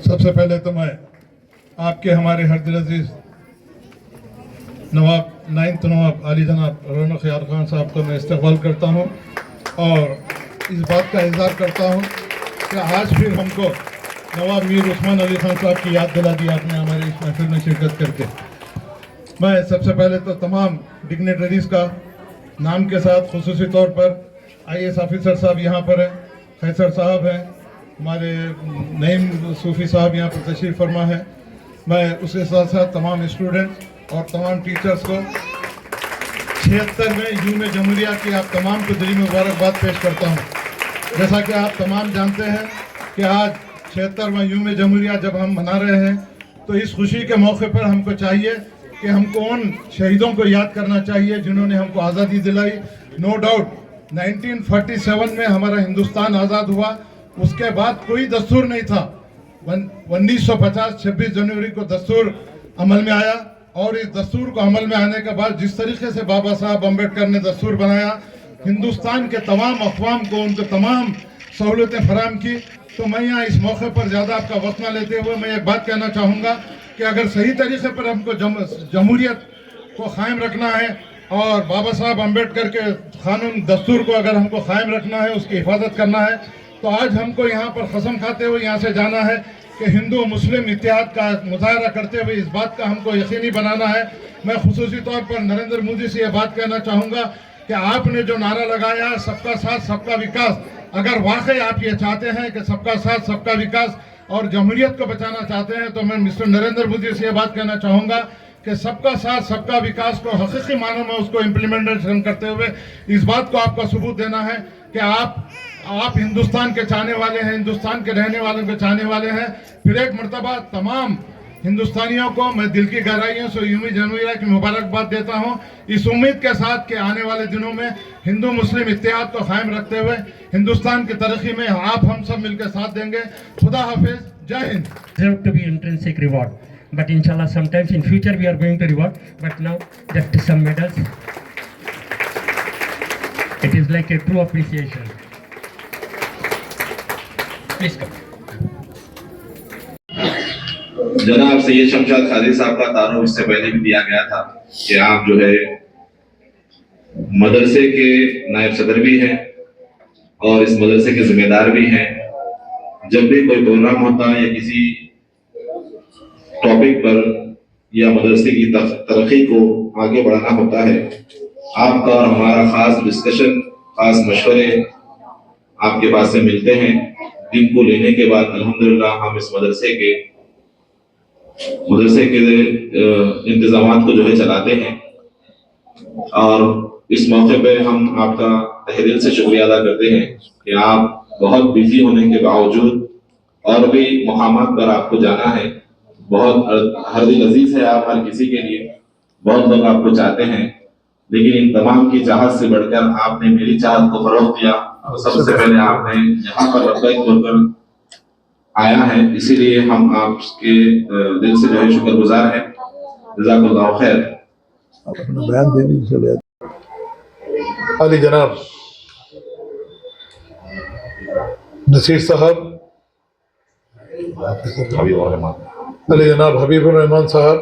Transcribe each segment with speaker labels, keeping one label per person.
Speaker 1: सबसे पहले तो मैं आपके हमारे हर दिल अजीज नवाब नाइन्थ नवाब आली जनाब रौनक यार खान साहब का मैं इस्तकबाल करता हूँ और इस बात का इज़हार करता हूँ कि आज फिर हमको नवाब मीर उस्मान अली खान साहब की याद दिला दी आपने हमारी इस महफिल में शिरकत करके। मैं सबसे पहले तो तमाम डिग्नेटरीज़ का नाम के साथ खुसूसी तौर पर IAS ऑफिसर साहब यहाँ पर हैं, खैसर साहब हैं, हमारे नईम सूफ़ी साहब यहाँ पर तशरीफ़ फरमा है। मैं उसके साथ साथ तमाम स्टूडेंट्स और तमाम टीचर्स को 76वें यूम जमहूरिया की आप तमाम को दिली मुबारकबाद पेश करता हूँ। जैसा कि आप तमाम जानते हैं कि आज 76वां यूम जमहूरिया जब हम मना रहे हैं तो इस खुशी के मौके पर हमको चाहिए कि हमको उन शहीदों को याद करना चाहिए जिन्होंने हमको आज़ादी दिलाई। नो डाउट 1947 में हमारा हिंदुस्तान आज़ाद हुआ, उसके बाद कोई दस्तूर नहीं था। 1950 26 जनवरी को दस्तूर अमल में आया और इस दस्तूर को अमल में आने के बाद जिस तरीके से बाबा साहब अम्बेडकर ने दस्तूर बनाया, हिंदुस्तान के तमाम अक़वाम को उनको तमाम सहूलतें फराहम की। तो मैं यहाँ इस मौके पर ज़्यादा आपका वक्त न लेते हुए मैं एक बात कहना चाहूँगा कि अगर सही तरीके पर हमको जमहूरियत को क़ायम रखना है और बाबा साहब अम्बेडकर के क़ानून दस्तूर को अगर हमको क़ायम रखना है, उसकी हिफाजत करना है, तो आज हमको यहाँ पर कसम खाते हुए यहाँ से जाना है कि हिंदू मुस्लिम इत्तेहाद का मुजाहरा करते हुए इस बात का हमको यकीनी बनाना है। मैं खुसूसी तौर पर नरेंद्र मोदी से ये बात कहना चाहूँगा कि आपने जो नारा लगाया सबका साथ सबका विकास, अगर वाकई आप ये चाहते हैं कि सबका साथ सबका विकास और जमहूरियत को बचाना चाहते हैं तो मैं मिस्टर नरेंद्र मोदी से ये बात कहना चाहूँगा कि सबका साथ सबका विकास को हकीकी मानों में उसको इम्प्लीमेंटेशन करते हुए इस बात को आपका सबूत देना है कि आप हिंदुस्तान के चाहने वाले हैं, हिंदुस्तान के रहने वालों के चाहने वाले हैं। फिर एक मरतबा तमाम हिंदुस्तानियों को मैं दिल की गहराइयों से यूम जमहूरिया की मुबारकबाद देता हूं, इस उम्मीद के साथ कि आने वाले दिनों में हिंदू मुस्लिम इत्तेहाद को कायम रखते हुए हिंदुस्तान की तरक्की में आप हम सब मिलकर साथ देंगे। खुदा हाफिज, जय Hind.
Speaker 2: Deserve to be intrinsic reward, but inshallah sometimes in future we are going to reward, but now just some medals. It is like a true appreciation. Please come.
Speaker 3: जनाब सैयद शमशाद कादरी साहब का तारुफ इससे पहले भी दिया गया था कि आप जो है मदरसे के नायब सदर भी हैं और इस मदरसे के जिम्मेदार भी हैं। जब भी कोई प्रोग्राम होता है या किसी टॉपिक पर या मदरसे की तरक्की को आगे बढ़ाना होता है, आपका और हमारा खास डिस्कशन, खास मशवरे आपके पास से मिलते हैं, जिनको लेने के बाद अल्हम्दुलिल्लाह हम इस मदरसे के इंतजामात को जो है चलाते हैं। और इस मौके पे हम आपका तहे दिल से शुक्रिया अदा करते हैं कि आप बहुत बिजी होने के बावजूद और भी मकामात पर आपको जाना है। बहुत हर दिल अजीज है आप हर किसी के लिए, बहुत लोग आपको चाहते हैं, लेकिन इन तमाम की चाहत से बढ़कर आपने मेरी चाहत को फरोग दिया। सबसे पहले आपने यहाँ पर लब्बैक बोलकर आया है, इसीलिए हम आपके दिल से जो है शुक्रगुजार हैं। जज़ाकल्लाहु खैर।
Speaker 1: अपना बयान देने चले अली जनाब नसीर साहब, अली जनाब हबीबुर रहमान साहब,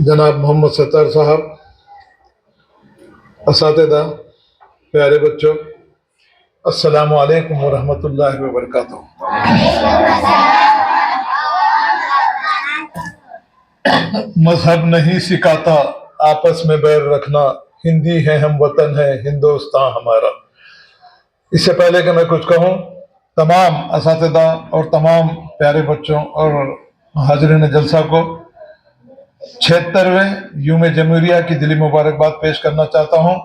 Speaker 1: जनाब मोहम्मद सत्तार साहब, असातिज़ा, प्यारे बच्चों, अस्सलामु अलैकुम व रहमतुल्लाहि व बरकातुहू। मजहब नहीं सिखाता आपस में बैर रखना, हिंदी है हम वतन है हिंदुस्तान हमारा। इससे पहले कि मैं कुछ कहूँ, तमाम असातिज़ा और तमाम प्यारे बच्चों और हाज़रीन जलसा को 76वें यूम जमहूरिया की दिली मुबारकबाद पेश करना चाहता हूँ।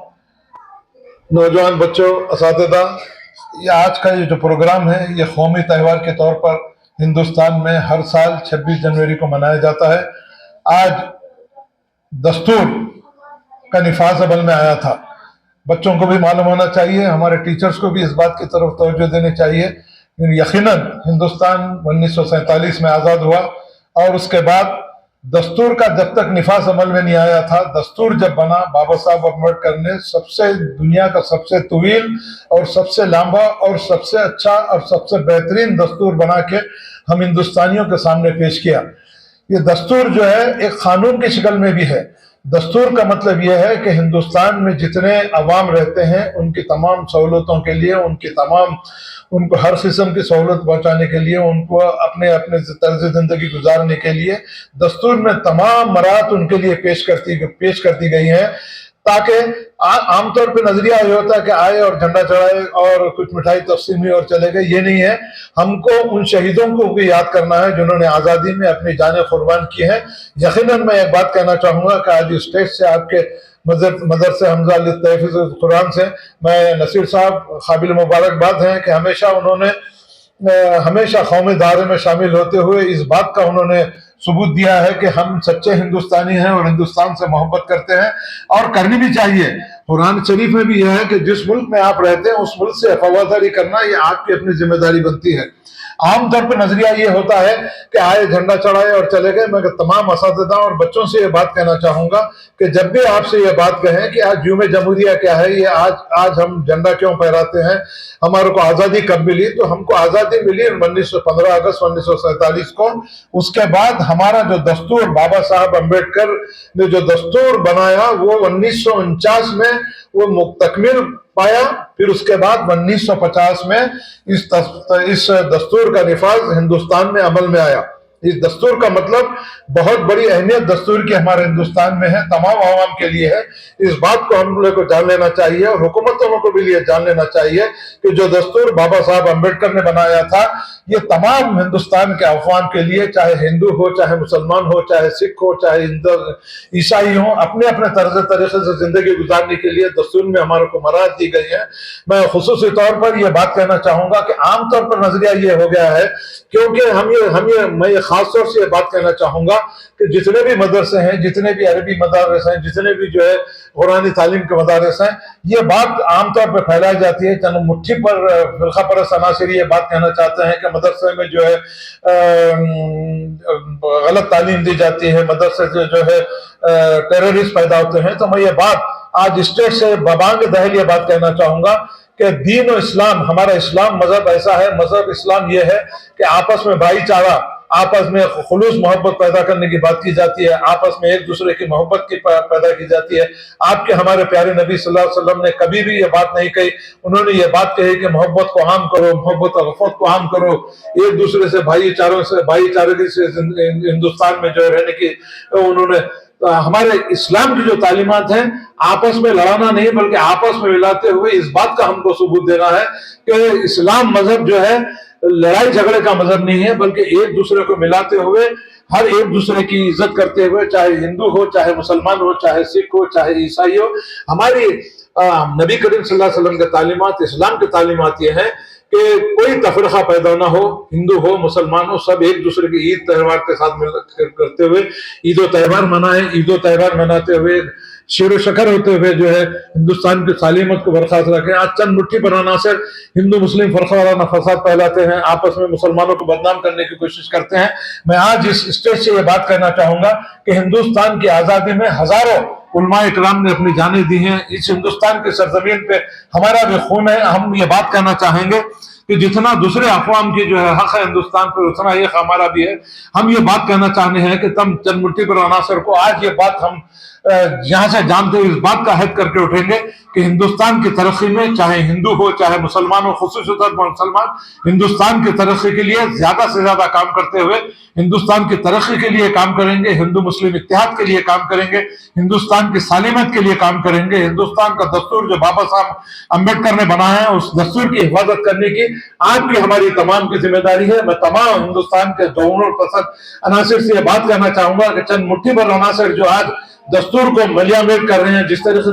Speaker 1: नौजवान बच्चों, असातिज़ा, ये आज का ये जो प्रोग्राम है ये कौमी त्यौहार के तौर पर हिंदुस्तान में हर साल 26 जनवरी को मनाया जाता है। आज दस्तूर का निफाज अमल में आया था। बच्चों को भी मालूम होना चाहिए, हमारे टीचर्स को भी इस बात की तरफ तवज्जो देनी चाहिए। यकीनन हिंदुस्तान 1947 में आज़ाद हुआ और उसके बाद दस्तूर का जब तक निफाज अमल में नहीं आया था, दस्तूर जब बना, बाबा साहब अम्बेडकर ने सबसे दुनिया का सबसे तवील और सबसे लंबा और सबसे अच्छा और सबसे बेहतरीन दस्तूर बना के हम हिंदुस्तानियों के सामने पेश किया। ये दस्तूर जो है एक कानून की शक्ल में भी है। दस्तूर का मतलब यह है कि हिंदुस्तान में जितने अवाम रहते हैं उनकी तमाम सहूलतों के लिए, उनको हर किस्म की सहूलत पहुंचाने के लिए, उनको अपने अपने तर्ज जिंदगी गुजारने के लिए दस्तूर में तमाम मराहत उनके लिए पेश करती गई हैं, ताकि आमतौर पे नजरिया ये होता है कि आए और झंडा चढ़ाए और कुछ मिठाई तकसीम हुई और चले गए। ये नहीं है, हमको उन शहीदों को भी याद करना है जिन्होंने आज़ादी में अपनी जानें कुर्बान की हैं। यकीनन मैं एक बात कहना चाहूँगा कि आज स्टेज से आपके मदरसे हमजा तहफ़ीज़ कुरान से मैं नसीर साहब काबिल मुबारकबाद हैं कि हमेशा कौमी दायरे में शामिल होते हुए इस बात का उन्होंने सबूत दिया है कि हम सच्चे हिंदुस्तानी हैं और हिंदुस्तान से मोहब्बत करते हैं, और करनी भी चाहिए। कुरान शरीफ में भी यह है कि जिस मुल्क में आप रहते हैं उस मुल्क से वफादारी करना ये आपकी अपनी जिम्मेदारी बनती है। आमतौर पर नजरिया ये होता है कि आए झंडा चढ़ाए और चले गए। मैं तमाम असातिज़ा और बच्चों से ये बात कहना चाहूंगा कि जब भी आपसे ये बात कहें कि आज यूम जमहूरिया क्या है, ये आज हम झंडा क्यों फहराते हैं, हमारे को आज़ादी कब मिली, तो हमको आज़ादी मिली 15 अगस्त 1947 को। उसके बाद हमारा जो दस्तूर, बाबा साहब अम्बेडकर ने जो दस्तूर बनाया वो 1949 में वो तकमील पाया। फिर उसके बाद 1950 में इस दस्तूर का निफाज हिंदुस्तान में अमल में आया। इस दस्तूर का मतलब बहुत बड़ी अहमियत दस्तूर की हमारे हिंदुस्तान में है, तमाम आवाम के लिए है। इस बात को हम लोग को जान लेना चाहिए और हुकूमतों को भी लिए जान लेना चाहिए कि जो दस्तूर बाबा साहब अम्बेडकर ने बनाया था ये तमाम हिंदुस्तान के अवाम के लिए, चाहे हिंदू हो, चाहे मुसलमान हो, चाहे सिख हो, चाहे ईसाई हो, अपने अपने तरीके से जिंदगी गुजारने के लिए दस्तूर में हमारे को मराहत दी गई है। मैं खुसूसी तौर पर यह बात कहना चाहूंगा कि आमतौर पर नजरिया ये हो गया है, क्योंकि मैं खास तौर से ये बात कहना चाहूंगा कि जितने भी मदरसे हैं, जितने भी अरबी मदारस हैं, जितने भी जो है कुरानी तालीम के मदारस हैं, ये बात आमतौर पर फैलाई जाती है। चंद मुट्ठी पर फिरका परस्त अनासिर ये बात कहना चाहते हैं कि मदरसे में जो है गलत तालीम दी जाती है, मदरसे से जो है टेररिस्ट पैदा होते हैं। तो मैं ये बात आज स्टेज से बबांग दहल ये बात कहना चाहूंगा कि दीन और इस्लाम, हमारा इस्लाम मजहब ऐसा है, मजहब इस्लाम ये है कि आपस में भाईचारा, आपस में खुलूस मोहब्बत पैदा करने की बात की जाती है, आपस में एक दूसरे की मोहब्बत की पैदा की जाती है। आपके हमारे प्यारे नबी सल्लल्लाहु अलैहि वसल्लम ने कभी भी ये बात नहीं कही, उन्होंने ये बात कही कि मोहब्बत को आम करो, मोहब्बत और रफ़त को आम करो, एक दूसरे से भाईचारे से हिंदुस्तान में जो रहने की उन्होंने हमारे इस्लाम की जो तालीमात हैं, आपस में लड़ाना नहीं बल्कि आपस में मिलाते हुए इस बात का हमको सबूत देना है कि इस्लाम मजहब जो है लड़ाई झगड़े का मजहब नहीं है, बल्कि एक दूसरे को मिलाते हुए, हर एक दूसरे की इज्जत करते हुए, चाहे हिंदू हो, चाहे मुसलमान हो, चाहे सिख हो, चाहे ईसाई हो। हमारी नबी करीम सल्लल्लाहु अलैहि वसल्लम के तालीमात, इस्लाम के तालीमात ये हैं कि कोई तफरका पैदा ना हो, हिंदू हो मुसलमान हो, सब एक दूसरे के ईद त्यौहार के साथ मिल करते हुए ईद त्यौहार मनाए, ईद त्यौहार मनाते हुए शेर शकर होते हुए जो है हिंदुस्तान की सालिमत को बरकरार रखें। आज चंद मुट्ठी पर अनासर हिंदू मुस्लिम फर्का वाला फसाद फैलाते हैं, आपस में मुसलमानों को बदनाम करने की कोशिश करते हैं। मैं आज इस स्टेज से ये बात कहना चाहूंगा कि हिंदुस्तान की आजादी में हजारों उलमा इकराम ने अपनी जानें दी हैं। इस हिंदुस्तान के सरजमीन पे हमारा भी खून है। हम ये बात कहना चाहेंगे कि जितना दूसरे अक़वाम की जो है हक है हिंदुस्तान पर, उतना ये हमारा भी है। हम ये बात कहना चाहते हैं कि तम चंद मुट्ठी पर अनासर को आज ये बात हम यहाँ से जानते हुए इस बात का हद करके उठेंगे कि हिंदुस्तान की तरक्की में चाहे हिंदू हो चाहे मुसलमान हो, खुसूसी तौर पर मुसलमान हिंदुस्तान की तरक्की के लिए ज्यादा से ज्यादा काम करते हुए हिंदुस्तान की तरक्की के लिए काम करेंगे, हिंदू मुस्लिम इत्तेहाद के लिए काम करेंगे, हिंदुस्तान की सालिमत के लिए काम करेंगे। हिंदुस्तान का दस्तूर जो बाबा साहब अम्बेडकर ने बनाया है, उस दस्तूर की हिफाजत करने की आपकी हमारी तमाम की जिम्मेदारी है। मैं तमाम हिंदुस्तान के जवानों पसंद अनासर से यह बात कहना चाहूंगा कि चंद मुट्ठी भर अनासर जो आज दस्तूर को मलियामेट कर रहे हैं, जिस तरह से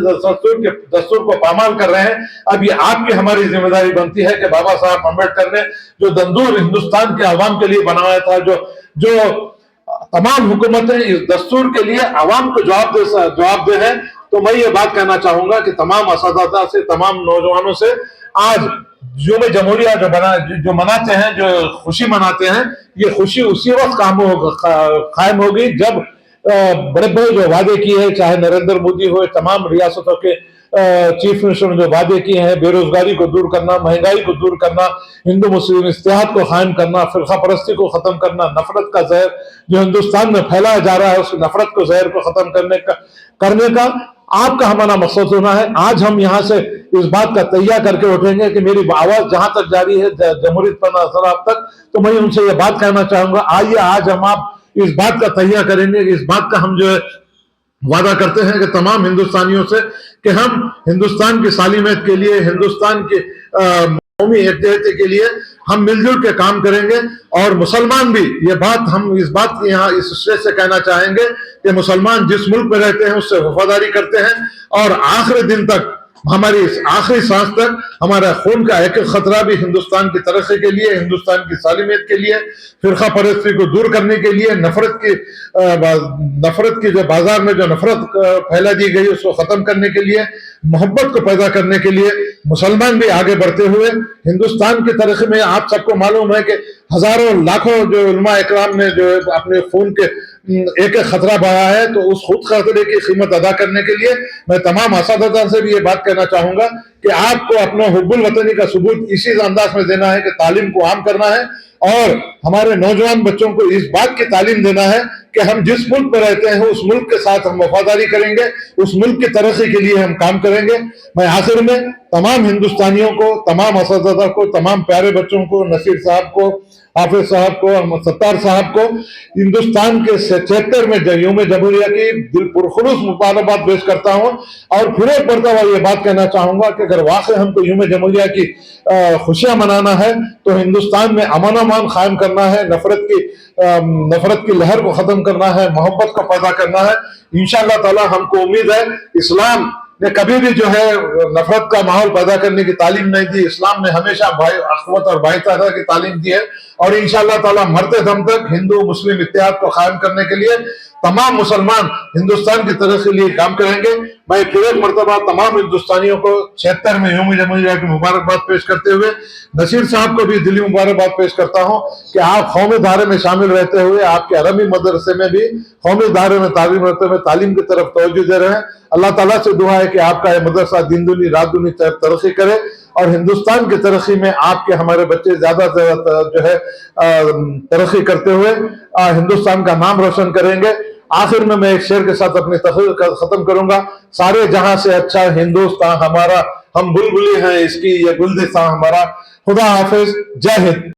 Speaker 1: दस्तूर को पामाल कर रहे हैं, अब ये आपकी हमारी जिम्मेदारी बनती है कि बाबा साहब अम्बेडकर ने जो दस्तूर हिंदुस्तान के अवाम के लिए बनाया था, जो तमाम हुकूमतें इस दस्तूर के लिए अवाम को जवाब दे हैं। तो मैं ये बात कहना चाहूंगा कि तमाम असातिज़ा से, तमाम नौजवानों से आज यूम जमहूरिया जो मनाते हैं, जो खुशी मनाते हैं, ये खुशी उसी वक्त कायम होगी जब
Speaker 4: बड़े बड़े जो वादे किए हैं, चाहे नरेंद्र मोदी हो, तमाम रियासतों के चीफ मिनिस्टर ने जो वादे किए हैं, बेरोजगारी को दूर करना, महंगाई को दूर करना, हिंदू मुस्लिम इत्तेहाद को कायम करना, फिरका परस्ती को खत्म करना, नफरत का जहर जो हिंदुस्तान में फैलाया जा रहा है उस नफरत को जहर को खत्म करने का आपका हमारा मकसद होना है। आज हम यहाँ से इस बात का तैयार करके उठेंगे कि मेरी आवाज जहां तक जारी है जमहूरियत पन्ना सराब तक, तो मैं उनसे ये बात कहना चाहूंगा, आइए आज हम आप इस बात का तैयार करेंगे, इस बात का हम जो है वादा करते हैं कि तमाम हिंदुस्तानियों से कि हम हिंदुस्तान की सालिमियत के लिए, हिंदुस्तान की कौमी एकजुटता के लिए हम मिलजुल के काम करेंगे। और मुसलमान भी ये बात हम इस बात की यहाँ इस स्टेज से कहना चाहेंगे कि मुसलमान जिस मुल्क में रहते हैं उससे वफादारी करते हैं और आखिरी दिन तक, हमारी आखिरी सांस तक हमारा खून का एक खतरा भी हिंदुस्तान की तरक्की के लिए, हिंदुस्तान की सालिमियत के लिए, फिरका परस्ती को दूर करने के लिए, नफरत की जो बाजार में जो नफरत फैला दी गई उसको खत्म करने के लिए, मोहब्बत को पैदा करने के लिए मुसलमान भी आगे बढ़ते हुए हिंदुस्तान की तरक्की में, आप सबको मालूम है कि हजारों लाखों जो उलमा इकराम ने जो अपने खून के एक खतरा बहाया है, तो उस खुद खतरे की कीमत अदा करने के लिए मैं तमाम असातिज़ा से भी ये बात कहना चाहूंगा कि आपको अपना हुब्बुल वतनी का सबूत इसी अंदाज में देना है कि तालीम को आम करना है और हमारे नौजवान बच्चों को इस बात की तालीम देना है कि हम जिस मुल्क में रहते हैं उस मुल्क के साथ हम वफादारी करेंगे, उस मुल्क की तरक्की के लिए हम काम करेंगे। मैं आखिर में तमाम हिंदुस्तानियों को, तमाम असातिज़ा को, तमाम प्यारे बच्चों को, नसीर साहब को, हाफिज साहब को, अहमद सत्तार साहब को हिंदुस्तान के 76 में यूम जमहूरिया की दिल पुरखुलूस मुबारकबाद पेश करता हूं और फिर एक मरतबा ये बात कहना चाहूंगा कि अगर वाकई हमको यूम जमहूरिया की खुशियां मनाना है तो हिंदुस्तान में अमन अमान कायम करना है, नफरत की लहर को खत्म करना है, मोहब्बत को पैदा करना है। इंशाअल्लाह ताला हमको उम्मीद है, इस्लाम ने कभी भी जो है नफरत का माहौल पैदा करने की तालीम नहीं दी, इस्लाम ने हमेशा भाई अखवत और भाईचारा की तालीम दी है और इंशाअल्लाह ताला मरते दम तक हिंदू मुस्लिम इत्तेहाद को कायम करने के लिए तमाम मुसलमान हिंदुस्तान की तरफ के लिए काम करेंगे। मैं फिर एक मरतबा तमाम हिंदुस्तानियों को 76 में यूम जमहूरिया की मुबारकबाद पेश करते हुए नसीर साहब को भी दिली मुबारकबाद पेश करता हूं कि आप कौमी धारे में शामिल रहते हुए आपके अरबी मदरसे में भी कौमी धारे में तालीम रहते हुए तालीम की तरफ तवज्जो दे रहे हैं। अल्लाह ताला से दुआ है कि आपका ये मदरसा दिन दुनी रात दुनी तरक्की करे और हिंदुस्तान की तरक्की में आपके हमारे बच्चे ज्यादा से ज्यादा जो है तरक्की करते हुए हिंदुस्तान का नाम रोशन करेंगे। आखिर में मैं एक शेर के साथ अपनी तकरीर खत्म करूंगा, सारे जहां से अच्छा हिंदुस्तान हमारा, हम बुलबुली हैं इसकी ये गुलदस्तां हमारा। खुदा हाफिज, जय हिंद।